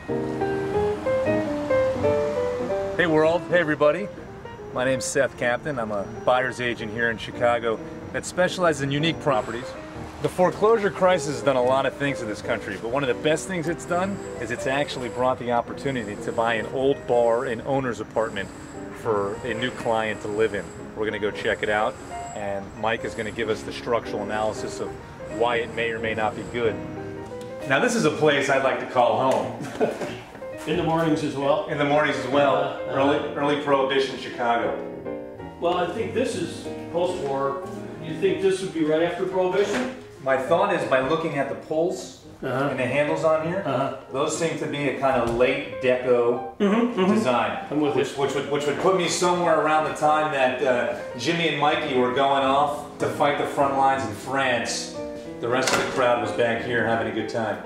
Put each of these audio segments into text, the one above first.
Hey world, hey everybody. My name's Seth Captain. I'm a buyer's agent here in Chicago that specializes in unique properties. The foreclosure crisis has done a lot of things in this country, but one of the best things it's done is it's actually brought the opportunity to buy an old bar, an owner's apartment for a new client to live in. We're gonna go check it out, and Mike is gonna give us the structural analysis of why it may or may not be good. Now this is a place I'd like to call home. In the mornings as well? In the mornings as well. Early Prohibition Chicago. Well, I think this is post-war. You think this would be right after Prohibition? My thought is, by looking at the pulls and the handles on here, those seem to be a kind of late deco design. I'm with which would put me somewhere around the time that Jimmy and Mikey were going off to fight the front lines in France. The rest of the crowd was back here having a good time.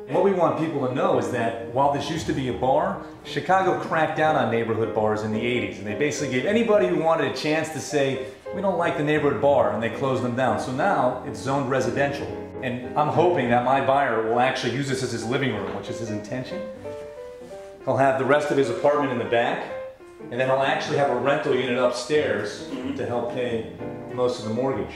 What we want people to know is that while this used to be a bar, Chicago cracked down on neighborhood bars in the 80s, and they basically gave anybody who wanted a chance to say, we don't like the neighborhood bar, and they closed them down. So now it's zoned residential. And I'm hoping that my buyer will actually use this as his living room, which is his intention. He'll have the rest of his apartment in the back, and then he'll actually have a rental unit upstairs to help pay most of the mortgage.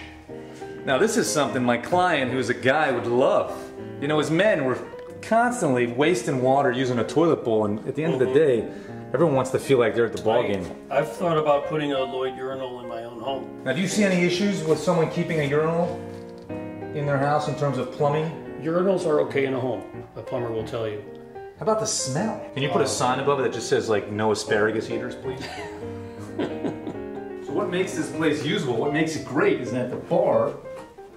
Now this is something my client, who's a guy, would love. You know, as men, we're constantly wasting water using a toilet bowl, and at the end of the day, everyone wants to feel like they're at the ball game. I've thought about putting a Lloyd urinal in my own home. Now, do you see any issues with someone keeping a urinal in their house in terms of plumbing? Urinals are okay in a home, a plumber will tell you. How about the smell? Can you put a sign above it that just says, like, no asparagus eaters, please? So what makes this place usable, what makes it great, is that the bar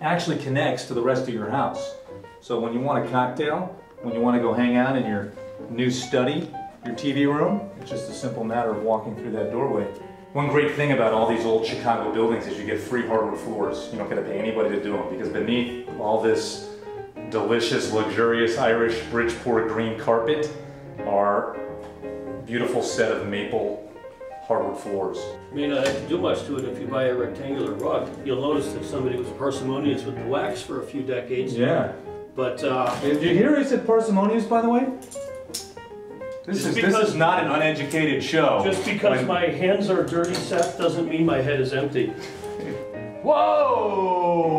actually connects to the rest of your house. So when you want a cocktail, when you want to go hang out in your new study, your TV room, it's just a simple matter of walking through that doorway. One great thing about all these old Chicago buildings is you get free hardwood floors. You don't got to pay anybody to do them, because beneath all this delicious, luxurious Irish Bridgeport green carpet are a beautiful set of maple hardwood floors. You may not have to do much to it if you buy a rectangular rug. You'll notice that somebody was parsimonious with the wax for a few decades. Yeah. But, did you hear he said parsimonious, by the way? This is not an uneducated show. Just because my hands are dirty, Seth, doesn't mean my head is empty. Whoa!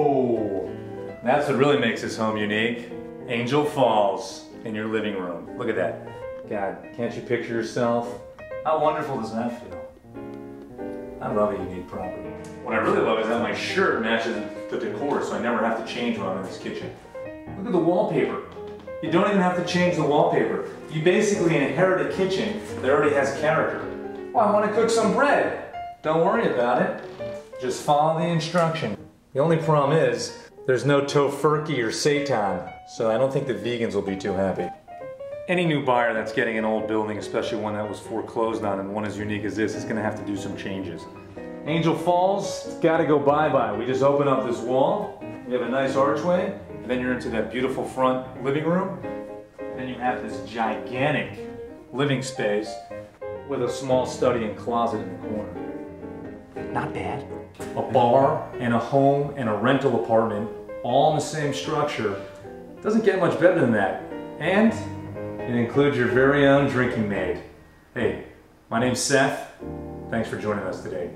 That's what really makes this home unique. Angel Falls in your living room. Look at that. God, can't you picture yourself? How wonderful does that feel? I love a unique property. What I really love is that my shirt matches the decor, so I never have to change when I'm in this kitchen. Look at the wallpaper. You don't even have to change the wallpaper. You basically inherit a kitchen that already has character. Oh, I want to cook some bread. Don't worry about it. Just follow the instruction. The only problem is, there's no tofurkey or seitan, so I don't think the vegans will be too happy. Any new buyer that's getting an old building, especially one that was foreclosed on and one as unique as this, is going to have to do some changes. Angel Falls, it's got to go bye-bye. We just open up this wall, we have a nice archway, and then you're into that beautiful front living room. Then you have this gigantic living space with a small study and closet in the corner. Not bad. A bar and a home and a rental apartment, all in the same structure. Doesn't get much better than that. And it includes your very own drinking maid. Hey, my name's Seth. Thanks for joining us today.